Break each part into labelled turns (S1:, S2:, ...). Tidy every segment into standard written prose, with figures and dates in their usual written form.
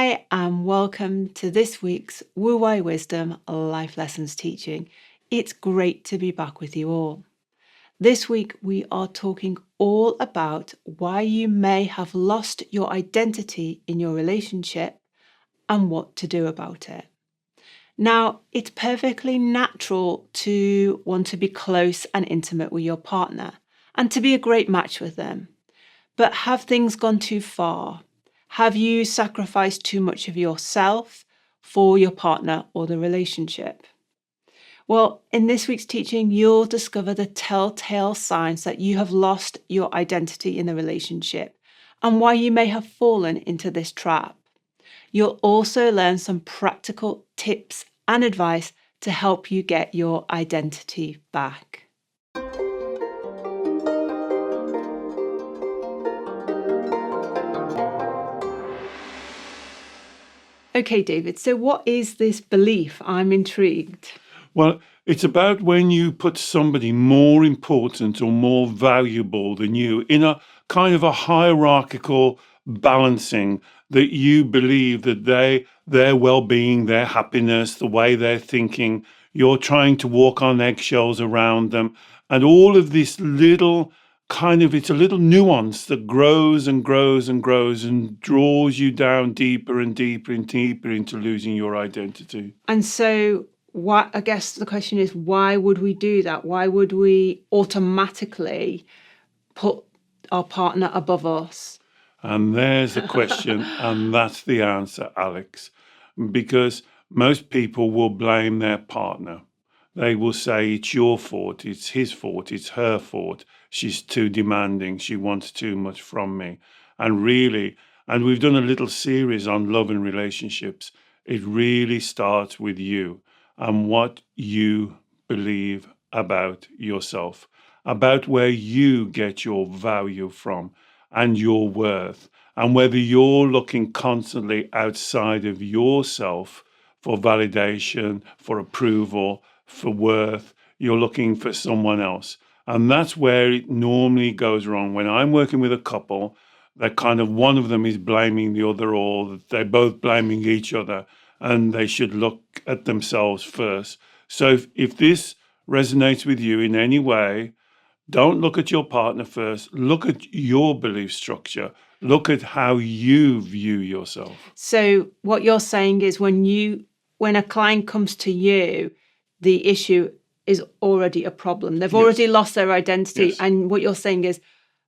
S1: Hi, and welcome to this week's Wu Wei Wisdom Life Lessons teaching. It's great to be back with you all. This week, we are talking all about why you may have lost your identity in your relationship and what to do about it. Now, it's perfectly natural to want to be close and intimate with your partner and to be a great match with them. But have things gone too far? Have you sacrificed too much of yourself for your partner or the relationship? Well, in this week's teaching, you'll discover the telltale signs that you have lost your identity in the relationship and why you may have fallen into this trap. You'll also learn some practical tips and advice to help you get your identity back. Okay, David, so what is this belief? I'm intrigued.
S2: Well, it's about when you put somebody more important or more valuable than you in a kind of a hierarchical balancing that you believe that their well-being, their happiness, the way they're thinking, you're trying to walk on eggshells around them. And all of this little it's a little nuance that grows and grows and grows and draws you down deeper and deeper and deeper into losing your identity.
S1: And so I guess the question is, why would we do that? Why would we automatically put our partner above us?
S2: And there's the question, and that's the answer, Alex. Because most people will blame their partner. They will say, it's your fault, it's his fault, it's her fault. She's too demanding, she wants too much from me. And we've done a little series on love and relationships. It really starts with you and what you believe about yourself, about where you get your value from and your worth, and whether you're looking constantly outside of yourself for validation, for approval, for worth. You're looking for someone else. And that's where it normally goes wrong. When I'm working with a couple, that kind of one of them is blaming the other, or they're both blaming each other, and they should look at themselves first. So if this resonates with you in any way, don't look at your partner first. Look at your belief structure. Look at how you view yourself.
S1: So what you're saying is when a client comes to you, the issue is already a problem. They've already lost their identity.
S2: Yes.
S1: And what you're saying is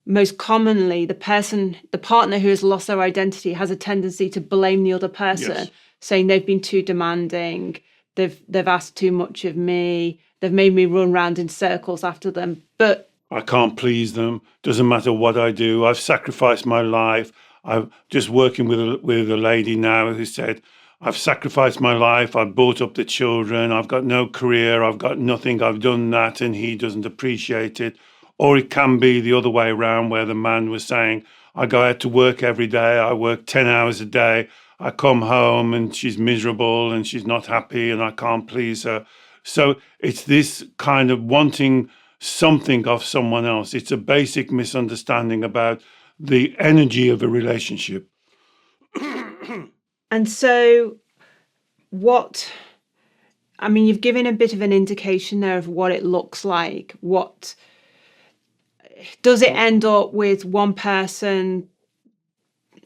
S1: most commonly the partner who has lost their identity has a tendency to blame the other person, saying they've been too demanding, they've asked too much of me, they've made me run round in circles after them. But
S2: I can't please them. Doesn't matter what I do. I've sacrificed my life. I'm just working with a lady now who said, I've sacrificed my life. I've brought up the children. I've got no career. I've got nothing. I've done that, and he doesn't appreciate it. Or it can be the other way around, where the man was saying, I go out to work every day. I work 10 hours a day. I come home and she's miserable and she's not happy and I can't please her. So it's this kind of wanting something of someone else. It's a basic misunderstanding about the energy of a relationship.
S1: And so you've given a bit of an indication there of what it looks like. What does it end up with one person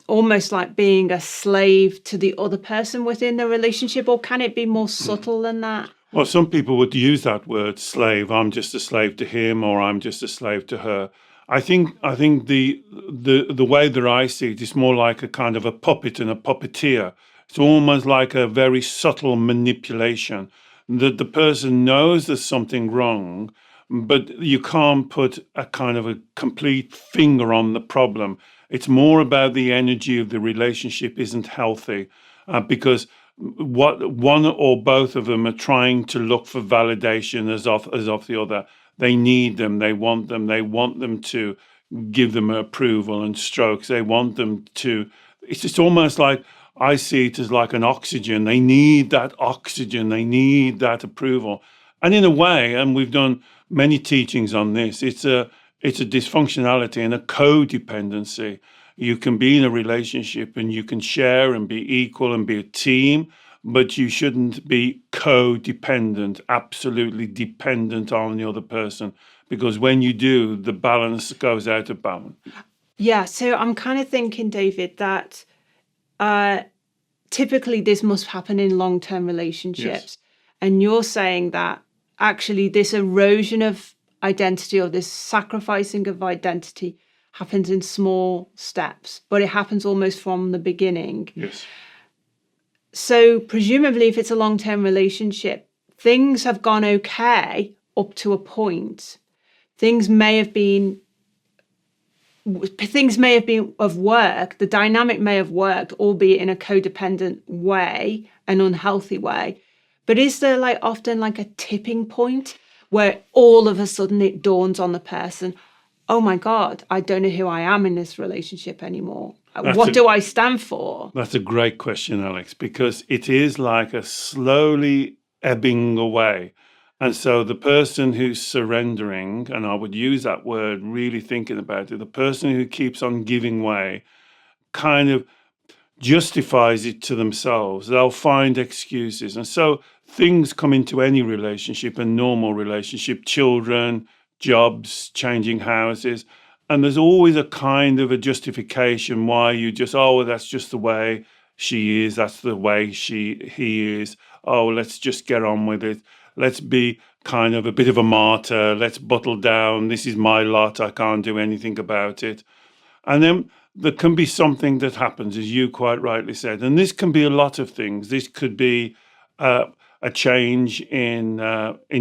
S1: almost like being a slave to the other person within the relationship, or can it be more subtle than that?
S2: Well, some people would use that word slave. I'm just a slave to him, or I'm just a slave to her. I think the way that I see it is more like a kind of a puppet and a puppeteer. It's almost like a very subtle manipulation that the person knows there's something wrong, but you can't put a kind of a complete finger on the problem. It's more about the energy of the relationship isn't healthy because what one or both of them are trying to look for validation as of the other. They need them. They want them. They want them to give them approval and strokes. They want them to. It's just almost like I see it as like an oxygen. They need that oxygen. They need that approval. And in a way, and we've done many teachings on this, it's a dysfunctionality and a codependency. You can be in a relationship and you can share and be equal and be a team, but you shouldn't be codependent, absolutely dependent on the other person, because when you do, the balance goes out of balance.
S1: Yeah, so I'm kind of thinking, David, that typically this must happen in long-term relationships.
S2: Yes.
S1: And you're saying that actually this erosion of identity or this sacrificing of identity happens in small steps, but it happens almost from the beginning.
S2: Yes.
S1: So presumably if it's a long-term relationship, things have gone okay up to a point. Things may have been of work, the dynamic may have worked, albeit in a codependent way, an unhealthy way. But is there often a tipping point where all of a sudden it dawns on the person, oh my God, I don't know who I am in this relationship anymore. What do I stand for?
S2: That's a great question, Alex, because it is like a slowly ebbing away. And so the person who's surrendering, and I would use that word really thinking about it, the person who keeps on giving way kind of justifies it to themselves. They'll find excuses. And so things come into any relationship, a normal relationship, children, jobs, changing houses. And there's always a kind of a justification why you just, oh, that's just the way she is. That's the way he is. Oh, let's just get on with it. Let's be kind of a bit of a martyr. Let's bottle down. This is my lot. I can't do anything about it. And then there can be something that happens, as you quite rightly said. And this can be a lot of things. This could be a change in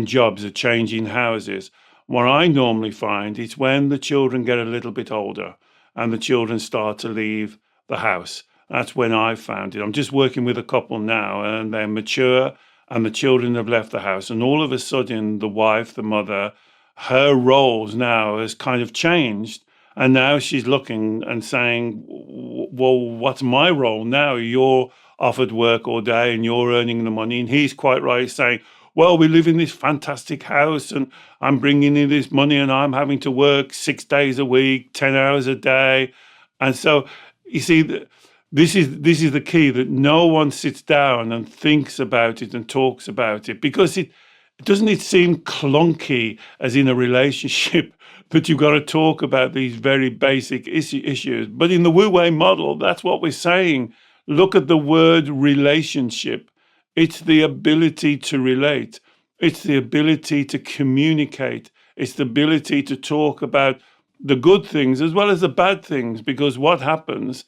S2: jobs, a change in houses. What I normally find is when the children get a little bit older and the children start to leave the house. That's when I found it. I'm just working with a couple now and they're mature and the children have left the house. And all of a sudden, the wife, the mother, her roles now has kind of changed. And now she's looking and saying, well, what's my role now? You're offered work all day and you're earning the money. And he's quite right saying, well, we live in this fantastic house and I'm bringing in this money and I'm having to work 6 days a week, 10 hours a day. And so you see, this is the key, that no one sits down and thinks about it and talks about it, because it seem clunky as in a relationship that you've got to talk about these very basic issues. But in the Wu Wei model, that's what we're saying. Look at the word relationship. It's the ability to relate. It's the ability to communicate. It's the ability to talk about the good things as well as the bad things. Because what happens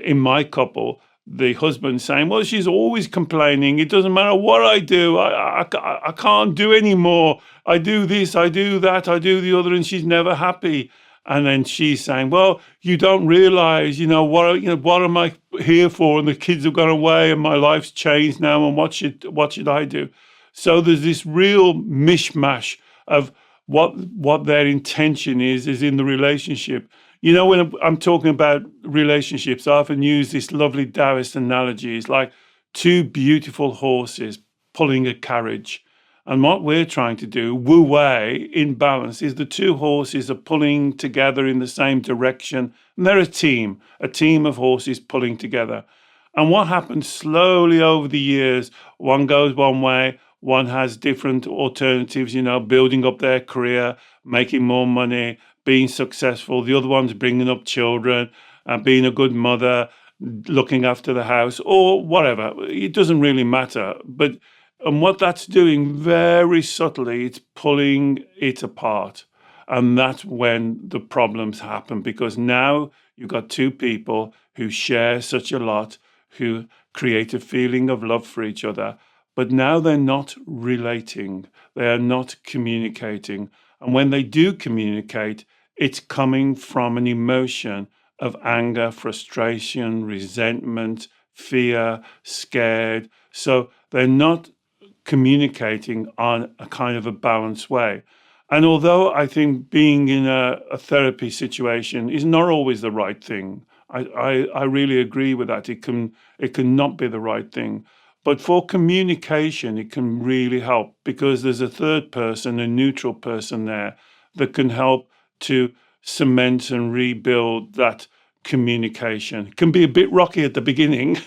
S2: in my couple, the husband saying, well, she's always complaining. It doesn't matter what I do. I can't do anymore. I do this, I do that, I do the other, and she's never happy. And then she's saying, well, you don't realize, what am I here for? And the kids have gone away and my life's changed now. And what should I do? So there's this real mishmash of what their intention is in the relationship. When I'm talking about relationships, I often use this lovely Taoist analogy. It's like two beautiful horses pulling a carriage. And what we're trying to do, Wu Wei, in balance, is the two horses are pulling together in the same direction. And they're a team of horses pulling together. And what happens slowly over the years, one goes one way, one has different alternatives, building up their career, making more money, being successful. The other one's bringing up children and being a good mother, looking after the house or whatever. It doesn't really matter. And what that's doing very subtly, it's pulling it apart. And that's when the problems happen, because now you've got two people who share such a lot, who create a feeling of love for each other, but now they're not relating, they are not communicating. And when they do communicate, it's coming from an emotion of anger, frustration, resentment, fear, scared. So they're not communicating on a kind of a balanced way. And although I think being in a therapy situation is not always the right thing, I really agree with that. It can not be the right thing. But for communication, it can really help, because there's a third person, a neutral person there, that can help to cement and rebuild that communication. It can be a bit rocky at the beginning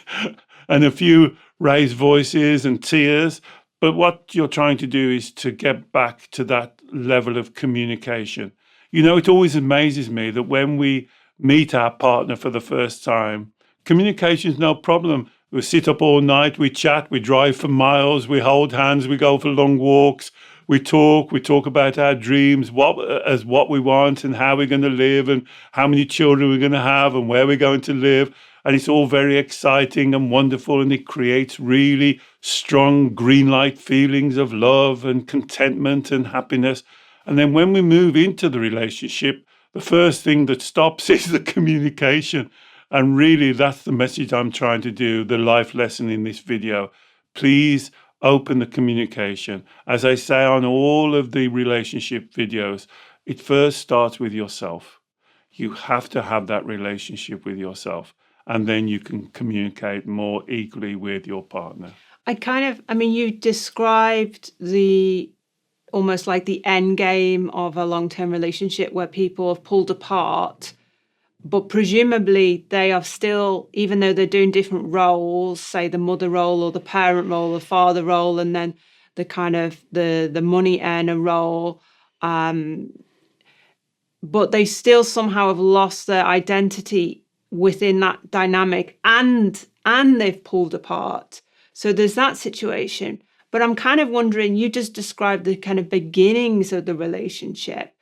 S2: and a few raised voices and tears. But what you're trying to do is to get back to that level of communication. It always amazes me that when we meet our partner for the first time, communication is no problem. We sit up all night, we chat, we drive for miles, we hold hands, we go for long walks, we talk about our dreams, what we want and how we're going to live and how many children we're going to have and where we're going to live. And it's all very exciting and wonderful, and it creates really strong green light feelings of love and contentment and happiness. And then when we move into the relationship, the first thing that stops is the communication. And really, that's the message I'm trying to do, the life lesson in this video. Please open the communication. As I say on all of the relationship videos, it first starts with yourself. You have to have that relationship with yourself, and then you can communicate more equally with your partner.
S1: You described almost like the end game of a long-term relationship where people have pulled apart, but presumably they are still, even though they're doing different roles, say the mother role or the parent role, the father role, and then the kind of the money earner role, but they still somehow have lost their identity within that dynamic, and they've pulled apart. So there's that situation. But I'm kind of wondering, you just described the kind of beginnings of the relationship.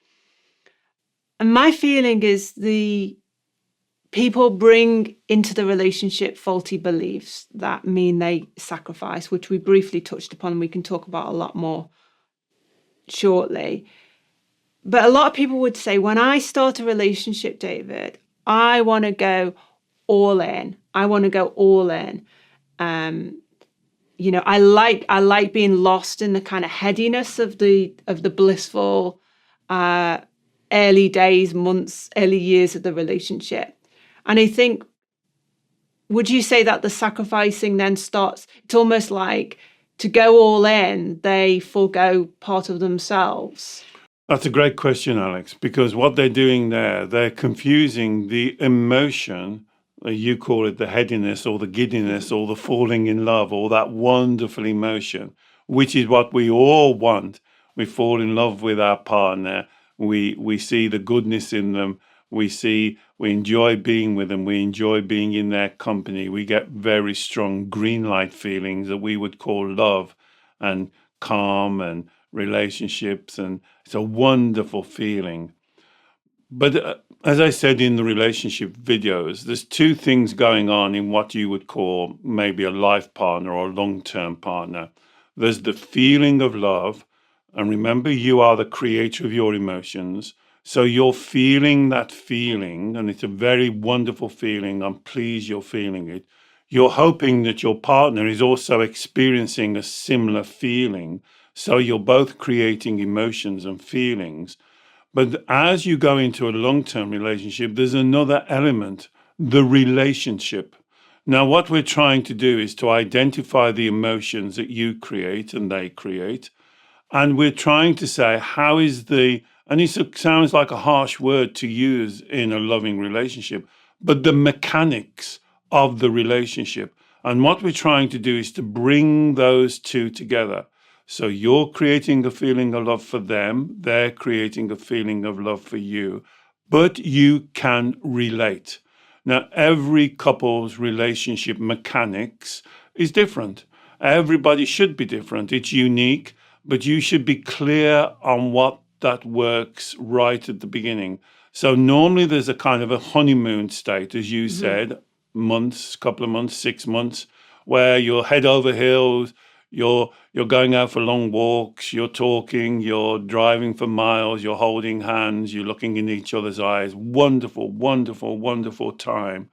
S1: And my feeling is the people bring into the relationship faulty beliefs that mean they sacrifice, which we briefly touched upon, and we can talk about a lot more shortly. But a lot of people would say, when I start a relationship, David, I want to go all in. I want to go all in. I like being lost in the kind of headiness of the blissful early days, months, early years of the relationship. And I think, would you say that the sacrificing then starts? It's almost like to go all in, they forego part of themselves.
S2: That's a great question, Alex, because what they're doing there, they're confusing the emotion, you call it the headiness or the giddiness or the falling in love or that wonderful emotion, which is what we all want. We fall in love with our partner. We see the goodness in them. We enjoy being with them. We enjoy being in their company. We get very strong green light feelings that we would call love and calm and relationships, and it's a wonderful feeling. But as I said in the relationship videos, there's two things going on in what you would call maybe a life partner or a long-term partner. There's the feeling of love, and remember, you are the creator of your emotions. So you're feeling that feeling, and it's a very wonderful feeling. I'm pleased you're feeling it. You're hoping that your partner is also experiencing a similar feeling. So you're both creating emotions and feelings. But as you go into a long-term relationship, there's another element, the relationship. Now, what we're trying to do is to identify the emotions that you create and they create. And we're trying to say, and it sounds like a harsh word to use in a loving relationship, but the mechanics of the relationship. And what we're trying to do is to bring those two together. So you're creating a feeling of love for them, they're creating a feeling of love for you, but you can relate. Now, every couple's relationship mechanics is different. Everybody should be different. It's unique, but you should be clear on what that works right at the beginning. So normally there's a kind of a honeymoon state, as you said, couple of months, 6 months, where you're head over heels. You're going out for long walks, you're talking, you're driving for miles, you're holding hands, you're looking in each other's eyes. Wonderful, wonderful, wonderful time.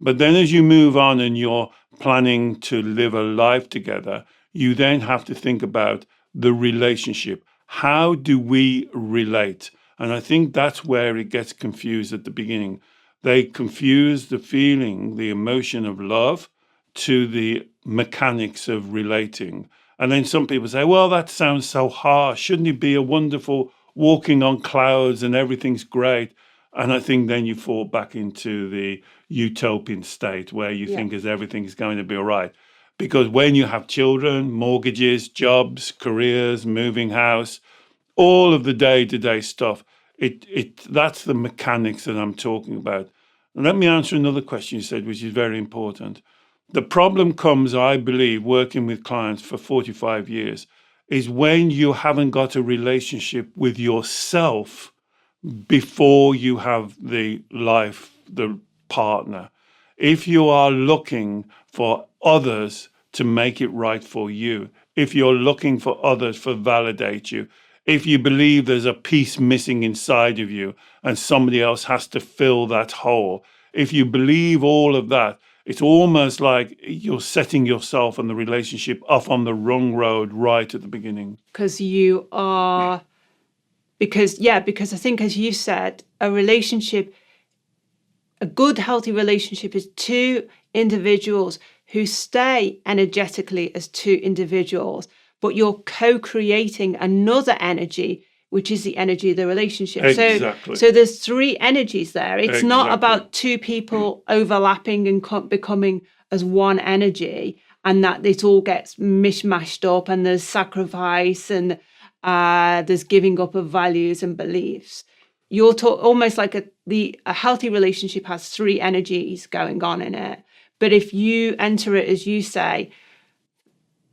S2: But then as you move on and you're planning to live a life together, you then have to think about the relationship. How do we relate? And I think that's where it gets confused at the beginning. They confuse the feeling, the emotion of love to the mechanics of relating. And then some people say, well, that sounds so harsh. Shouldn't it be a wonderful walking on clouds and everything's great? And I think then you fall back into the utopian state where you think as everything is going to be all right. Because when you have children, mortgages, jobs, careers, moving house, all of the day-to-day stuff, that's the mechanics that I'm talking about. And let me answer another question you said, which is very important. The problem comes, I believe, working with clients for 45 years, is when you haven't got a relationship with yourself before you have the partner. If you are looking for others to make it right for you, if you're looking for others to validate you, if you believe there's a piece missing inside of you and somebody else has to fill that hole, if you believe all of that, it's almost like you're setting yourself and the relationship off on the wrong road right at the beginning.
S1: Because I think, as you said, a good, healthy relationship is two individuals who stay energetically as two individuals, but you're co-creating another energy, which is the energy of the relationship.
S2: Exactly.
S1: So there's three energies there. It's not
S2: Exactly.
S1: about two people overlapping and becoming as one energy, and that it all gets mishmashed up and there's sacrifice and there's giving up of values and beliefs. You're almost like a healthy relationship has three energies going on in it. But if you enter it, as you say,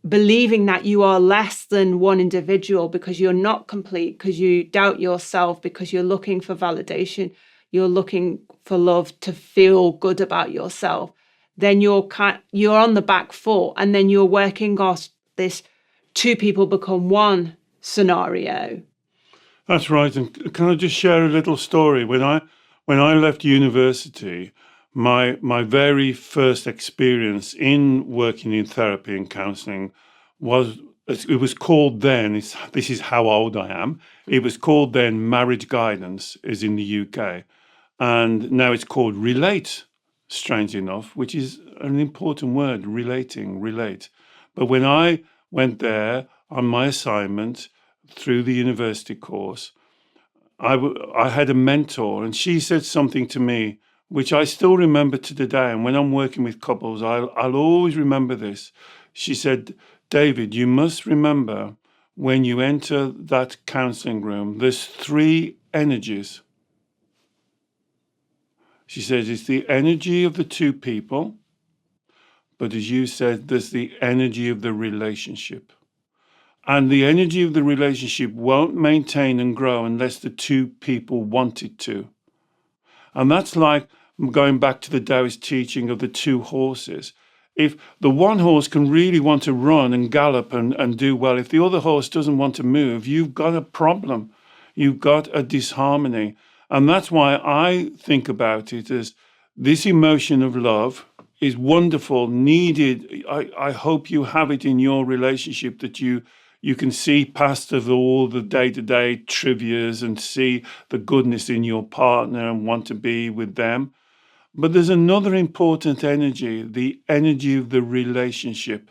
S1: believing that you are less than one individual because you're not complete, because you doubt yourself, because you're looking for validation, you're looking for love to feel good about yourself, then you're on the back foot, and then you're working off this two people become one scenario.
S2: That's right. And can I just share a little story? When I left university, my very first experience in working in therapy and counselling it was called then, this is how old I am, it was called then marriage guidance, is in the UK. And now it's called relate, strangely enough, which is an important word, relate. But when I went there on my assignment through the university course, I had a mentor, and she said something to me which I still remember to today. And when I'm working with couples, I'll always remember this. She said, David, you must remember when you enter that counseling room, there's three energies. She says it's the energy of the two people, but as you said, there's the energy of the relationship. And the energy of the relationship won't maintain and grow unless the two people want it to. And that's like going back to the Taoist teaching of the two horses. If the one horse can really want to run and gallop and do well, if the other horse doesn't want to move, you've got a problem. You've got a disharmony. And that's why I think about it as this emotion of love is wonderful, needed. I hope you have it in your relationship, that you can see past of all the day-to-day trivias and see the goodness in your partner and want to be with them. But there's another important energy, the energy of the relationship.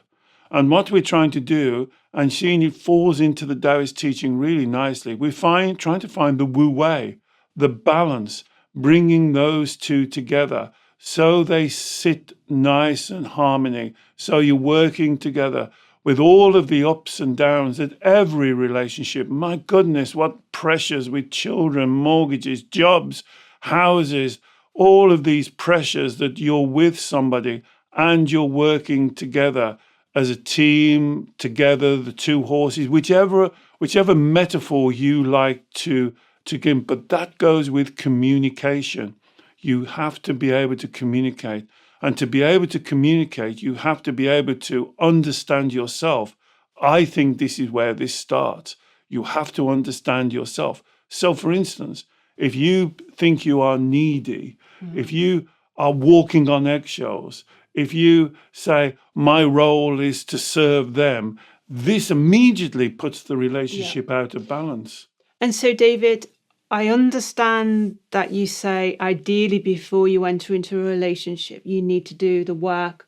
S2: And what we're trying to do, and seeing it falls into the Taoist teaching really nicely, we're trying to find the Wu Wei, the balance, bringing those two together so they sit nice and harmony, so you're working together with all of the ups and downs that every relationship, my goodness, what pressures with children, mortgages, jobs, houses, all of these pressures that you're with somebody and you're working together as a team, together, the two horses, whichever metaphor you like to give, but that goes with communication. You have to be able to communicate. And to be able to communicate, you have to be able to understand yourself. I think this is where this starts. You have to understand yourself. So, for instance, if you think you are needy, if you are walking on eggshells, if you say, my role is to serve them, this immediately puts the relationship out of balance.
S1: And so, David, I understand that you say ideally before you enter into a relationship, you need to do the work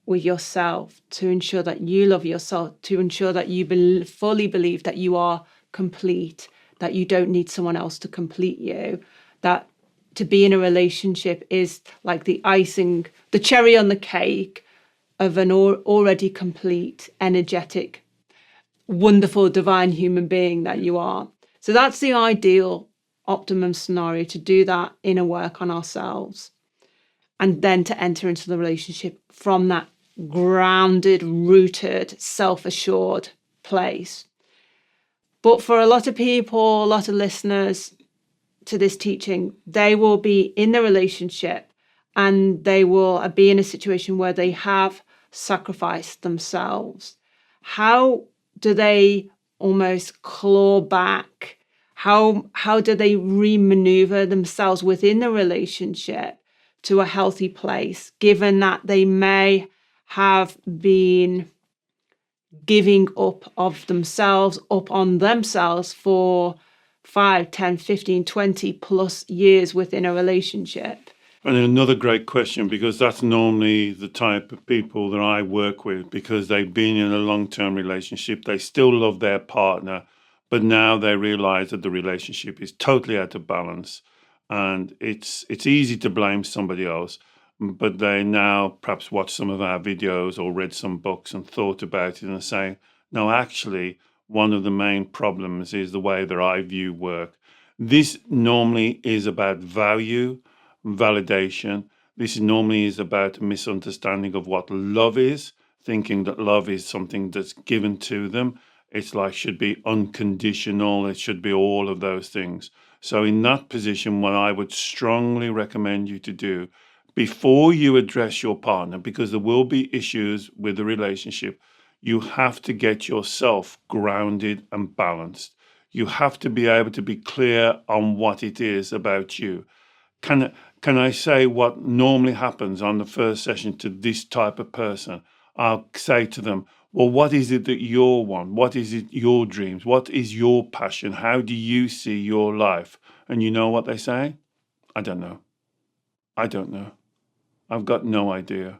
S1: with yourself to ensure that you love yourself, to ensure that you fully believe that you are complete, that you don't need someone else to complete you, that to be in a relationship is like the icing, the cherry on the cake of an already complete, energetic, wonderful, divine human being that you are. So that's the ideal, optimum scenario, to do that inner work on ourselves and then to enter into the relationship from that grounded, rooted, self-assured place. But for a lot of people, a lot of listeners to this teaching, they will be in the relationship and they will be in a situation where they have sacrificed themselves. How do they almost claw back? How do they re-maneuver themselves within the relationship to a healthy place, given that they may have been giving up of themselves, up on themselves for 5, 10, 15, 20 plus years within a relationship?
S2: And another great question, because that's normally the type of people that I work with, because they've been in a long-term relationship. They still love their partner, but now they realize that the relationship is totally out of balance. And it's easy to blame somebody else, but they now perhaps watch some of our videos or read some books and thought about it and say, no, actually, one of the main problems is the way that I view work. This normally is about value, validation. This normally is about a misunderstanding of what love is, thinking that love is something that's given to them. It's like should be unconditional. It should be all of those things. So in that position, what I would strongly recommend you to do before you address your partner, because there will be issues with the relationship, you have to get yourself grounded and balanced. You have to be able to be clear on what it is about you. Can I say what normally happens on the first session to this type of person? I'll say to them, well, what is it that you want? What is it your dreams? What is your passion? How do you see your life? And you know what they say? I don't know. I don't know. I've got no idea.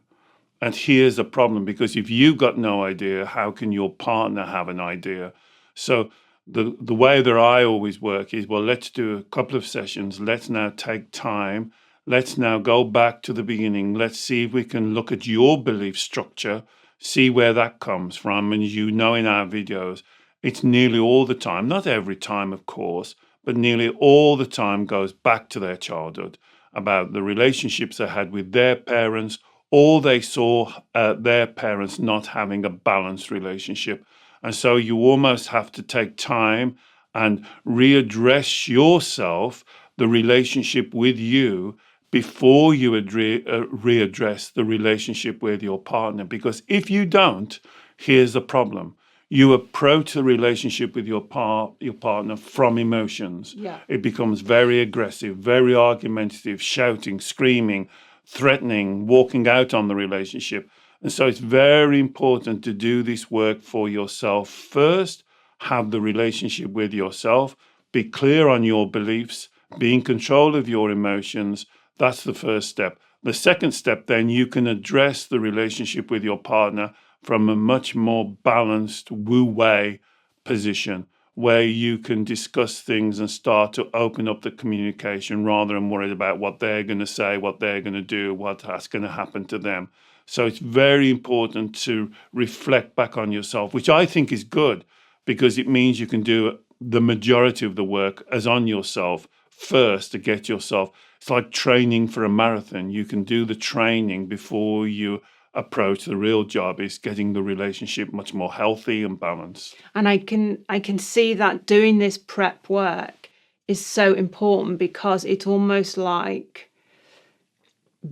S2: And here's the problem, because if you've got no idea, how can your partner have an idea? So the way that I always work is, well, let's do a couple of sessions. Let's now take time. Let's now go back to the beginning. Let's see if we can look at your belief structure, see where that comes from. And you know, in our videos, it's nearly all the time, not every time, of course, but nearly all the time goes back to their childhood, about the relationships they had with their parents, or they saw their parents not having a balanced relationship. And so you almost have to take time and readdress yourself, the relationship with you, before you readdress the relationship with your partner. Because if you don't, here's the problem. You approach the relationship with your partner from emotions.
S1: Yeah.
S2: It becomes very aggressive, very argumentative, shouting, screaming, threatening, walking out on the relationship. And so it's very important to do this work for yourself first, have the relationship with yourself, be clear on your beliefs, be in control of your emotions. That's the first step. The second step, then, you can address the relationship with your partner from a much more balanced Wu Wei position, where you can discuss things and start to open up the communication rather than worried about what they're going to say, what they're going to do, what's going to happen to them. So it's very important to reflect back on yourself, which I think is good, because it means you can do the majority of the work as on yourself first to get yourself. It's like training for a marathon. You can do the training before you approach. The real job is getting the relationship much more healthy and balanced.
S1: And I can see that doing this prep work is so important, because it's almost like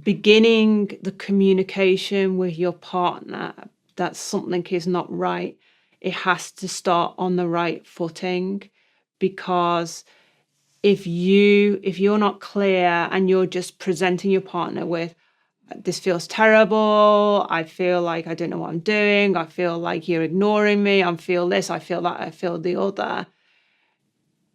S1: beginning the communication with your partner that something is not right. It has to start on the right footing, because if you're not clear and you're just presenting your partner with, this feels terrible, I feel like I don't know what I'm doing, I feel like you're ignoring me, I feel this, I feel that, I feel the other,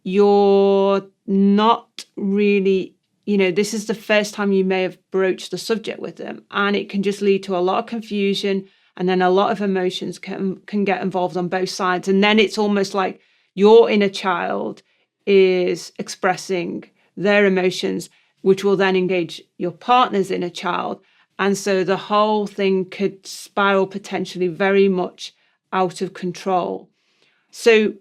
S1: you're not really, this is the first time you may have broached the subject with them, and it can just lead to a lot of confusion, and then a lot of emotions can get involved on both sides. And then it's almost like your inner child is expressing their emotions. which will then engage your partner's inner child. And so the whole thing could spiral potentially very much out of control. So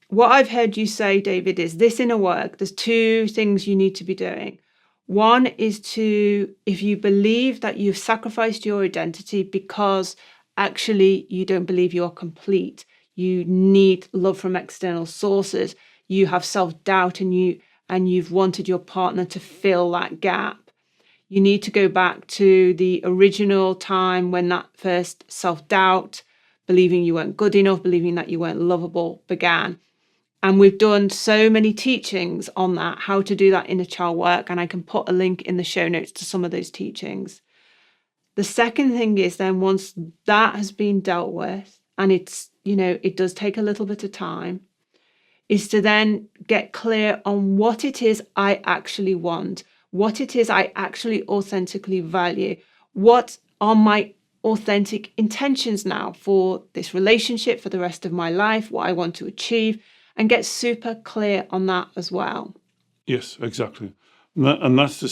S1: what I've heard you say, David, is this inner work, there's two things you need to be doing. One is to, if you believe that you've sacrificed your identity because actually you don't believe you're complete, you need love from external sources, you have self-doubt, and you've wanted your partner to fill that gap. You need to go back to the original time when that first self-doubt, believing you weren't good enough, believing that you weren't lovable, began. And we've done so many teachings on that, how to do that inner child work. And I can put a link in the show notes to some of those teachings. The second thing is then, once that has been dealt with, and it's, it does take a little bit of time, is to then get clear on what it is I actually want, what it is I actually authentically value, what are my authentic intentions now for this relationship, for the rest of my life, what I want to achieve, and get super clear on that as well.
S2: Yes, exactly. And that's the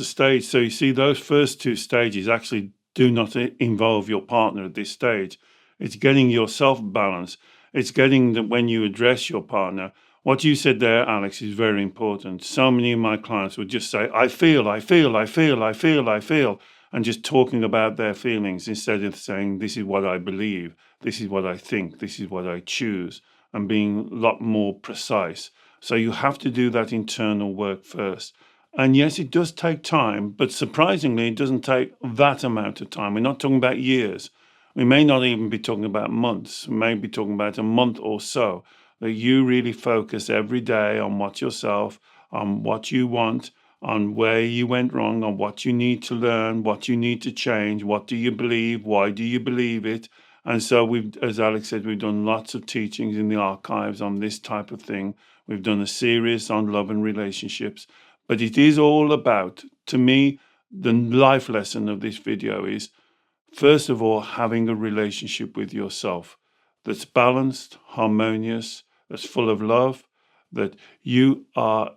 S2: stage. So you see, those first two stages actually do not involve your partner at this stage. It's getting yourself balanced. It's getting that when you address your partner, what you said there, Alex, is very important. So many of my clients would just say, I feel, and just talking about their feelings instead of saying, this is what I believe, this is what I think, this is what I choose, and being a lot more precise. So you have to do that internal work first. And yes, it does take time, but surprisingly, it doesn't take that amount of time. We're not talking about years. We may not even be talking about months. We may be talking about a month or so, that you really focus every day on on what you want, on where you went wrong, on what you need to learn, what you need to change, what do you believe, why do you believe it? And so we've, as Alex said, we've done lots of teachings in the archives on this type of thing. We've done a series on love and relationships. But it is all about, to me, the life lesson of this video is, first of all, having a relationship with yourself that's balanced, harmonious, that's full of love, that you are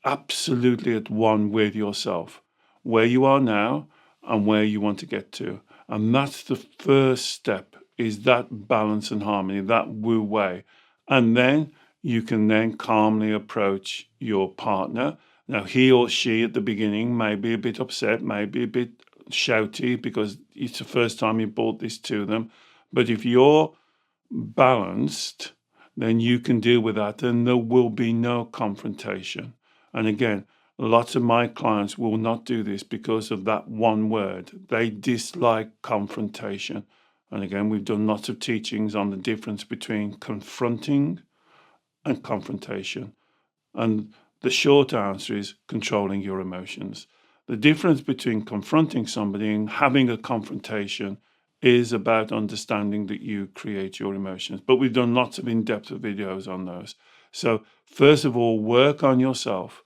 S2: absolutely at one with yourself, where you are now and where you want to get to. And that's the first step, is that balance and harmony, that Wu Wei. And then you can then calmly approach your partner. Now, he or she at the beginning may be a bit upset, may be a bit shouty because it's the first time you brought this to them. But if you're balanced, then you can deal with that and there will be no confrontation. And again, lots of my clients will not do this because of that one word. They dislike confrontation. And again, we've done lots of teachings on the difference between confronting and confrontation. And the short answer is controlling your emotions. The difference between confronting somebody and having a confrontation is about understanding that you create your emotions. But we've done lots of in-depth videos on those. So first of all, work on yourself.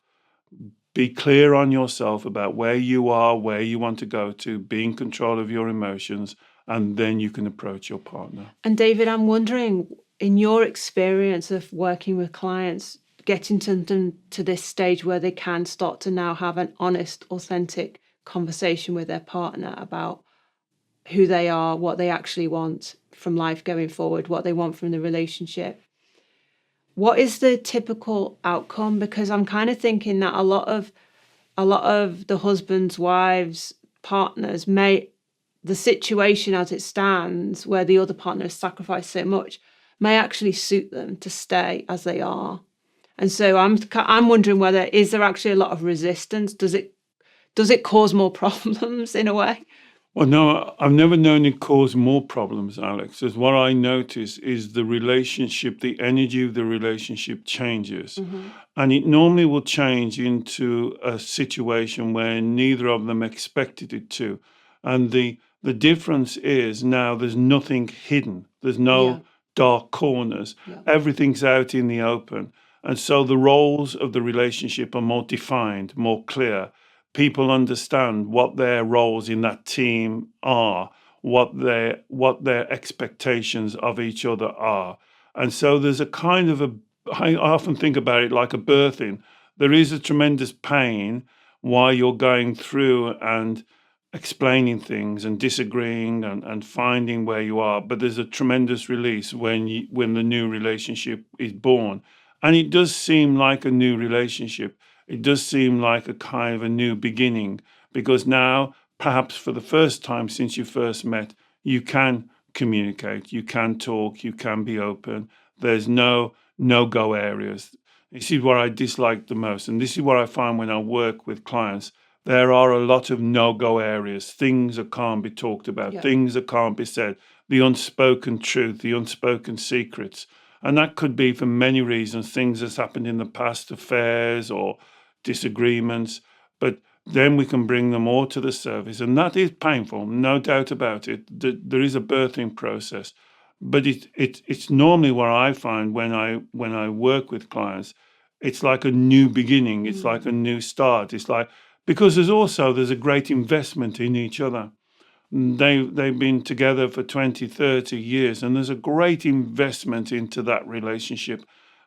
S2: Be clear on yourself about where you are, where you want to go to, be in control of your emotions, and then you can approach your partner.
S1: And David, I'm wondering, in your experience of working with clients, getting them to this stage where they can start to now have an honest, authentic conversation with their partner about who they are, what they actually want from life going forward, what they want from the relationship. What is the typical outcome? Because I'm kind of thinking that a lot of the husbands, wives, partners the situation as it stands, where the other partner has sacrificed so much, may actually suit them to stay as they are. And so I'm wondering whether, is there actually a lot of resistance? Does it cause more problems in a way?
S2: Well, no, I've never known it cause more problems, Alex. As what I notice is the relationship, the energy of the relationship changes.
S1: Mm-hmm.
S2: And it normally will change into a situation where neither of them expected it to. And the difference is now there's nothing hidden. There's no dark corners.
S1: Yeah.
S2: Everything's out in the open. And so the roles of the relationship are more defined, more clear. People understand what their roles in that team are, what their expectations of each other are. And so there's a kind of I often think about it like a birthing. there is a tremendous pain while you're going through and explaining things and disagreeing and finding where you are. But there's a tremendous release when the new relationship is born. And it does seem like a new relationship. It does seem like a kind of a new beginning, because now, perhaps for the first time since you first met, you can communicate, you can talk, you can be open. There's no-go areas. This is what I dislike the most. And this is what I find when I work with clients. There are a lot of no-go areas, things that can't be talked about, things that can't be said, the unspoken truth, the unspoken secrets. And that could be for many reasons, things that's happened in the past, affairs or disagreements. But then we can bring them all to the surface. And that is painful, no doubt about it. There is a birthing process. But it's normally what I find when I work with clients. It's like a new beginning. It's like a new start. It's like, because there's a great investment in each other. They've been together for 20, 30 years, and there's a great investment into that relationship.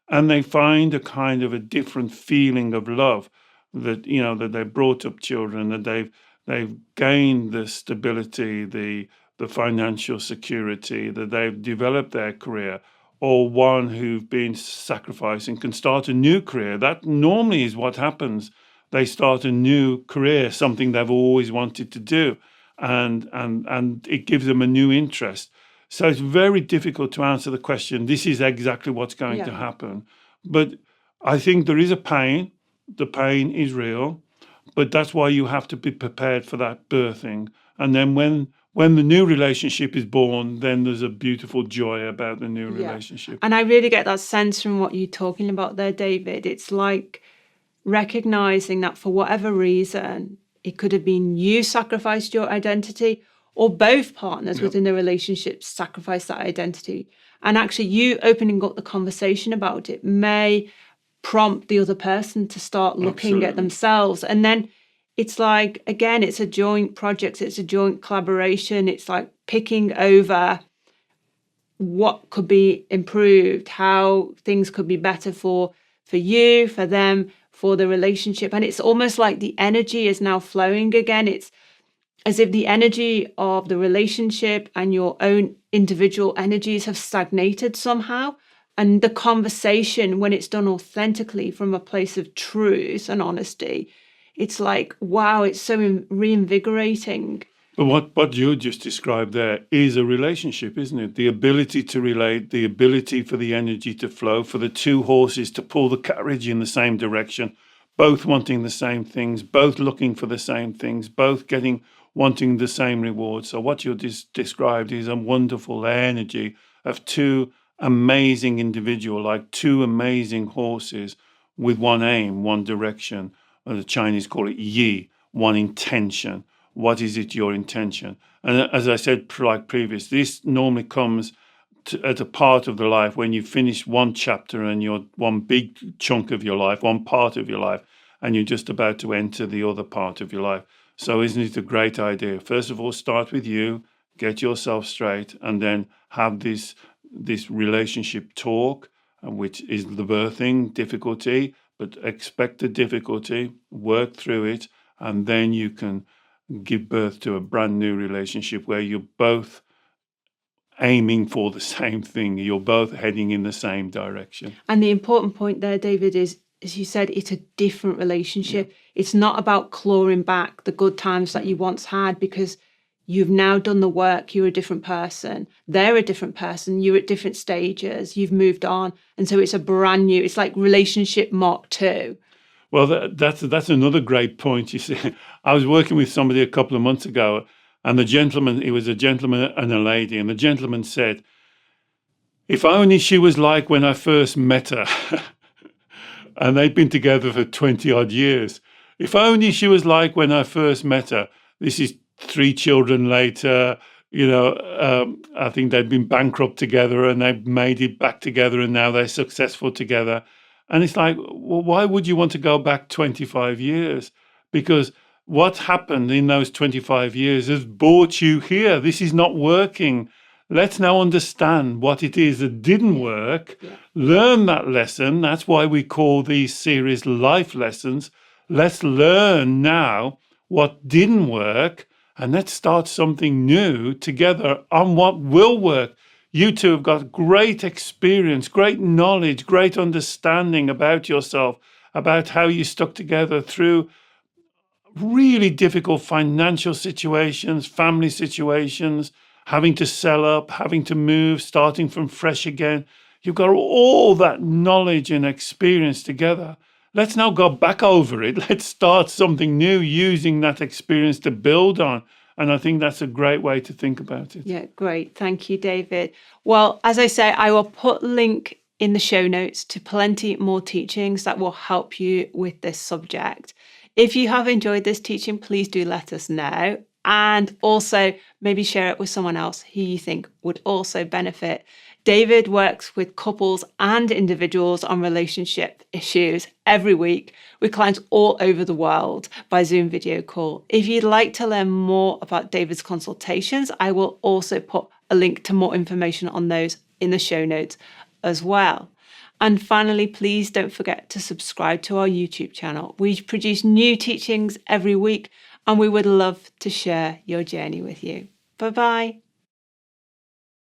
S2: And they find a kind of a different feeling of love, that, that they've brought up children, that they've gained the stability, the financial security, that they've developed their career, or one who've been sacrificing can start a new career. That normally is what happens. They start a new career, something they've always wanted to do, and it gives them a new interest. So it's very difficult to answer the question, this is exactly what's going to happen. But I think there is a pain. The pain is real, but that's why you have to be prepared for that birthing. And then when the new relationship is born, then there's a beautiful joy about the new relationship.
S1: And I really get that sense from what you're talking about there, David. It's like recognizing that for whatever reason, it could have been you sacrificed your identity, or both partners within the relationship sacrificed that identity. And actually you opening up the conversation about it may prompt the other person to start looking at themselves. And then it's like, again, it's a joint project, it's a joint collaboration. It's like picking over what could be improved, how things could be better for you, for them, for the relationship. And it's almost like the energy is now flowing again. It's as if the energy of the relationship and your own individual energies have stagnated somehow. And the conversation, when it's done authentically from a place of truth and honesty, it's like, wow, it's so reinvigorating.
S2: But what you just described there is a relationship, isn't it? The ability to relate, the ability for the energy to flow, for the two horses to pull the carriage in the same direction, both wanting the same things, both looking for the same things, both wanting the same reward. So what you described is a wonderful energy of two amazing individuals, like two amazing horses with one aim, one direction. The Chinese call it yi, one intention. What is it, your intention? And as I said, like previous, this normally comes at a part of the life when you finish one chapter and you're one big chunk of your life, one part of your life, and you're just about to enter the other part of your life. So isn't it a great idea? First of all, start with you, get yourself straight, and then have this relationship talk, which is the birthing difficulty, but expect the difficulty, work through it, and then you can give birth to a brand new relationship where you're both aiming for the same thing. You're both heading in the same direction.
S1: And the important point there, David, is, as you said, it's a different relationship. It's not about clawing back the good times that you once had, because you've now done the work. You're a different person. They're a different person. You're at different stages. You've moved on. And so it's a brand new, it's like relationship Mark II.
S2: Well, that's another great point. You see, I was working with somebody a couple of months ago, and it was a gentleman and a lady, and the gentleman said, if only she was like when I first met her. And they'd been together for 20 odd years. If only she was like when I first met her. This is 3 children later. I think they'd been bankrupt together and they've made it back together, and now they're successful together. And it's like, well, why would you want to go back 25 years? Because what happened in those 25 years has brought you here. This is not working. Let's now understand what it is that didn't work,
S1: Yeah.
S2: learn that lesson. That's why we call these series life lessons. Let's learn now what didn't work, and let's start something new together on what will work. You two have got great experience, great knowledge, great understanding about yourself, about how you stuck together through really difficult financial situations, family situations, having to sell up, having to move, starting from fresh again. You've got all that knowledge and experience together. Let's now go back over it. Let's start something new using that experience to build on. And I think that's a great way to think about it.
S1: Yeah, great. Thank you, David. Well, as I say, I will put a link in the show notes to plenty more teachings that will help you with this subject. If you have enjoyed this teaching, please do let us know. And also maybe share it with someone else who you think would also benefit. David works with couples and individuals on relationship issues every week with clients all over the world by Zoom video call. If you'd like to learn more about David's consultations, I will also put a link to more information on those in the show notes as well. And finally, please don't forget to subscribe to our YouTube channel. We produce new teachings every week, and we would love to share your journey with you. Bye-bye.